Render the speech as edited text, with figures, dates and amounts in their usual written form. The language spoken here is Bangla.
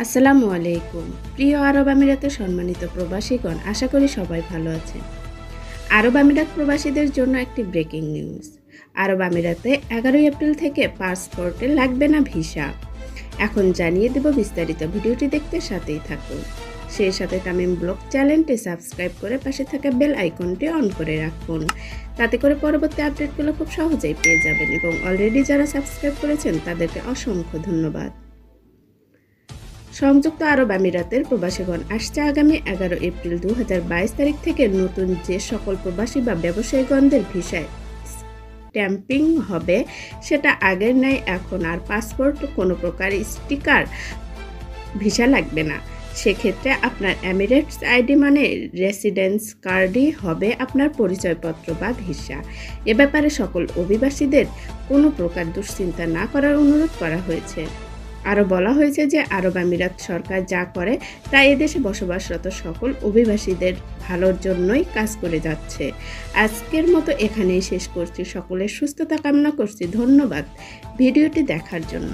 আসসালামু আলাইকুম। প্রিয় আরব আমিরাতের সম্মানিত প্রবাসীগণ, আশা করি সবাই ভালো আছেন। আরব আমিরাত প্রবাসীদের জন্য একটি ব্রেকিং নিউজ। আরব আমিরাতে 11 এপ্রিল থেকে পাসপোর্টে লাগবে না ভিসা। এখন জানিয়ে দেব বিস্তারিত। ভিডিওটি দেখতে সাথেই থাকুন। সেই সাথে তামিম ব্লগ চ্যানেলটি সাবস্ক্রাইব করে পাশে থাকা বেল আইকনটি অন করে রাখুন। তাতে করে পরবর্তী আপডেটগুলো খুব সহজেই পেয়ে যাবেন এবং অলরেডি যারা সাবস্ক্রাইব করেছেন তাদেরকে অসংখ্য ধন্যবাদ। সংযুক্ত আরব আমিরাতের প্রবাসীগণ আসছে আগামী 11 এপ্রিল 2022 তারিখ থেকে নতুন যে সকল প্রবাসী বা ব্যবসায়ীগণদের ভিসায় স্ট্যাম্পিং হবে সেটা আগের ন্যায় এখন আর পাসপোর্ট কোনো প্রকার স্টিকার ভিসা লাগবে না। সেক্ষেত্রে আপনার এমিরেটস আইডি মানে রেসিডেন্স কার্ডই হবে আপনার পরিচয়পত্র বা ভিসা। এ ব্যাপারে সকল অভিবাসীদের কোনো প্রকার দুশ্চিন্তা না করার অনুরোধ করা হয়েছে। আরও বলা হয়েছে যে আরব আমিরাত সরকার যা করে তা এদেশে বসবাসরত সকল অভিবাসীদের ভালোর জন্যই কাজ করে যাচ্ছে। আজকের মতো এখানেই শেষ করছি। সকলের সুস্থতা কামনা করছি। ধন্যবাদ ভিডিওটি দেখার জন্য।